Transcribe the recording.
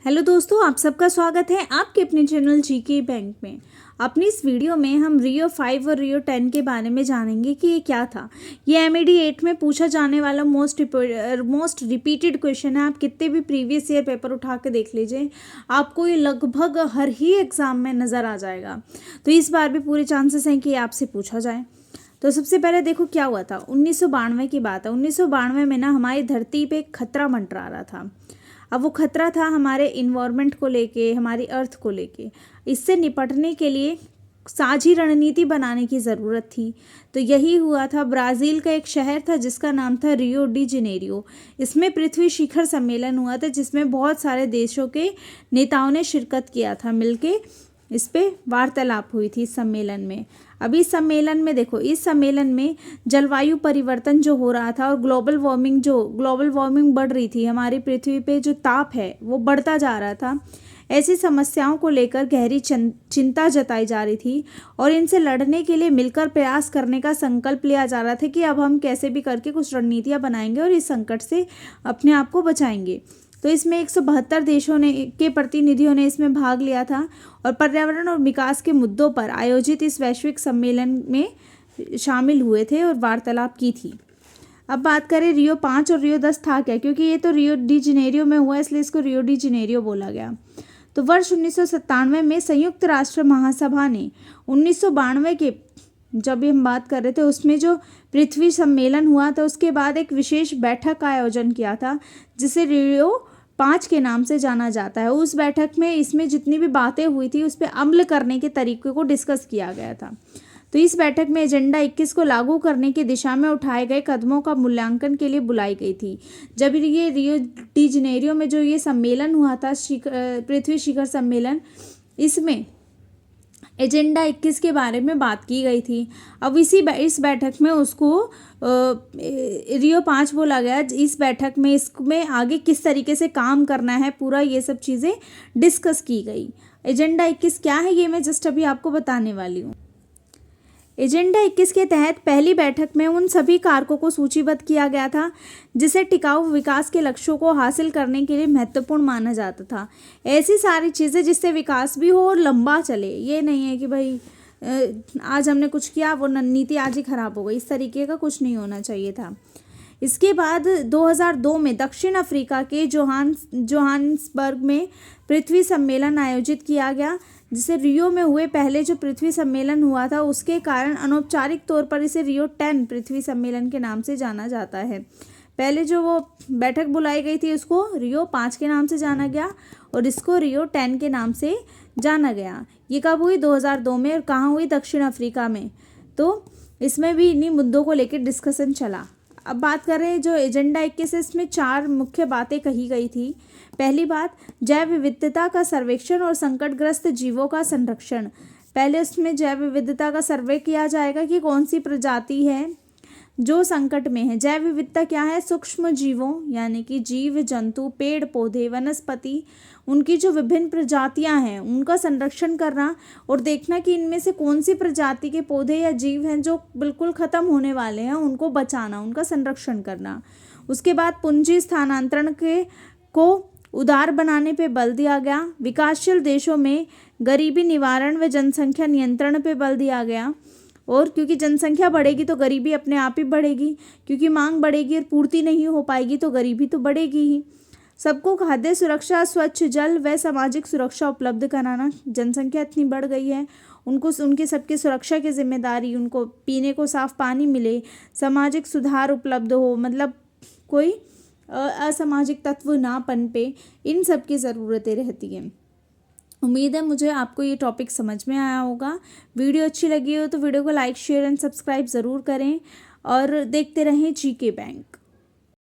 Hello दोस्तों, आप सबका स्वागत है आपके अपने चैनल जीके बैंक में। अपनी इस वीडियो में हम रियो 5 और रियो 10 के बारे में जानेंगे कि ये क्या था। ये एमईडी 8 में पूछा जाने वाला मोस्ट रिपीटेड क्वेश्चन है। आप कितने भी प्रीवियस ईयर पेपर उठा के देख लीजिए, आपको ये लगभग हर ही एग्ज़ाम में नज़र आ जाएगा। तो इस बार भी पूरे चांसेस हैं कि आपसे पूछा जाए। तो सबसे पहले देखो क्या हुआ था। 1992 की बात है। 1992 में ना हमारी धरती पे एक खतरा मंडरा रहा था। अब वो खतरा था हमारे इन्वायरमेंट को लेके, हमारी अर्थ को लेके। इससे निपटने के लिए साझी रणनीति बनाने की ज़रूरत थी। तो यही हुआ था। ब्राज़ील का एक शहर था जिसका नाम था रियो डी जेनेरियो। इसमें पृथ्वी शिखर सम्मेलन हुआ था जिसमें बहुत सारे देशों के नेताओं ने शिरकत किया था। मिलके इस पे वार्तालाप हुई थी इस सम्मेलन में। अभी इस सम्मेलन में देखो, इस सम्मेलन में जलवायु परिवर्तन जो हो रहा था और ग्लोबल वार्मिंग बढ़ रही थी, हमारी पृथ्वी पे जो ताप है वो बढ़ता जा रहा था। ऐसी समस्याओं को लेकर गहरी चिंता जताई जा रही थी और इनसे लड़ने के लिए मिलकर प्रयास करने का संकल्प लिया जा रहा था कि अब हम कैसे भी करके कुछ रणनीतियाँ बनाएंगे और इस संकट से अपने आप को बचाएंगे। तो इसमें 172 देशों के प्रतिनिधियों ने इसमें भाग लिया था और पर्यावरण और विकास के मुद्दों पर आयोजित इस वैश्विक सम्मेलन में शामिल हुए थे और वार्तालाप की थी। अब बात करें रियो 5 और रियो 10 था क्या, क्योंकि ये तो रियो डी जेनेरियो में हुआ इसलिए इसको रियो डी जेनेरियो बोला गया। तो वर्ष 1997 में संयुक्त राष्ट्र महासभा ने 1992 के जब भी हम बात कर रहे थे उसमें जो पृथ्वी सम्मेलन हुआ था उसके बाद एक विशेष बैठक का आयोजन किया था जिसे रियो 5 के नाम से जाना जाता है। उस बैठक में इसमें जितनी भी बातें हुई थी उस पर अमल करने के तरीके को डिस्कस किया गया था। तो इस बैठक में एजेंडा 21 को लागू करने की दिशा में उठाए गए कदमों का मूल्यांकन के लिए बुलाई गई थी। जब ये रियो डी जेनेरियो में जो ये सम्मेलन हुआ था, पृथ्वी शिखर सम्मेलन, इसमें एजेंडा 21 के बारे में बात की गई थी। अब इस बैठक में उसको रियो 5 बोला गया। इस बैठक में इसमें आगे किस तरीके से काम करना है पूरा ये सब चीज़ें डिस्कस की गई। एजेंडा 21 क्या है ये मैं जस्ट अभी आपको बताने वाली हूँ। एजेंडा 21 के तहत पहली बैठक में उन सभी कारकों को सूचीबद्ध किया गया था जिसे टिकाऊ विकास के लक्ष्यों को हासिल करने के लिए महत्वपूर्ण माना जाता था। ऐसी सारी चीज़ें जिससे विकास भी हो और लंबा चले। ये नहीं है कि भाई आज हमने कुछ किया वो नीति आज ही खराब हो गई, इस तरीके का कुछ नहीं होना चाहिए था। इसके बाद 2002 में दक्षिण अफ्रीका के जोहान्सबर्ग में पृथ्वी सम्मेलन आयोजित किया गया जिसे रियो में हुए पहले जो पृथ्वी सम्मेलन हुआ था उसके कारण अनौपचारिक तौर पर इसे रियो 10 पृथ्वी सम्मेलन के नाम से जाना जाता है। पहले जो वो बैठक बुलाई गई थी उसको रियो 5 के नाम से जाना गया और इसको रियो 10 के नाम से जाना गया। ये कब हुई? 2002 में। और कहाँ हुई? दक्षिण अफ्रीका में। तो इसमें भी इन्हीं मुद्दों को लेकर डिस्कशन चला। अब बात कर रहे हैं जो एजेंडा 21 है, इसमें 4 मुख्य बातें कही गई थी। पहली बात, जैव विविधता का सर्वेक्षण और संकटग्रस्त जीवों का संरक्षण। पहले उसमें जैव विविधता का सर्वे किया जाएगा कि कौन सी प्रजाति है जो संकट में है। जैव विविधता क्या है? सूक्ष्म जीवों यानी कि जीव जंतु, पेड़ पौधे, वनस्पति, उनकी जो विभिन्न प्रजातियां हैं उनका संरक्षण करना और देखना कि इनमें से कौन सी प्रजाति के पौधे या जीव हैं जो बिल्कुल ख़त्म होने वाले हैं, उनको बचाना, उनका संरक्षण करना। उसके बाद पूंजी स्थानांतरण को उदार बनाने पे बल दिया गया। विकासशील देशों में गरीबी निवारण व जनसंख्या नियंत्रण पे बल दिया गया। और क्योंकि जनसंख्या बढ़ेगी तो गरीबी अपने आप ही बढ़ेगी, क्योंकि मांग बढ़ेगी और पूर्ति नहीं हो पाएगी तो गरीबी तो बढ़ेगी ही। सबको खाद्य सुरक्षा, स्वच्छ जल व सामाजिक सुरक्षा उपलब्ध कराना। जनसंख्या इतनी बढ़ गई है, उनको उनकी सबकी सुरक्षा की जिम्मेदारी, उनको पीने को साफ पानी मिले, सामाजिक सुधार उपलब्ध हो, मतलब कोई असामाजिक तत्व ना पनपे, इन सब की ज़रूरतें रहती हैं। उम्मीद है मुझे आपको ये टॉपिक समझ में आया होगा। वीडियो अच्छी लगी हो तो वीडियो को लाइक, शेयर एंड सब्सक्राइब ज़रूर करें और देखते रहें जीके बैंक।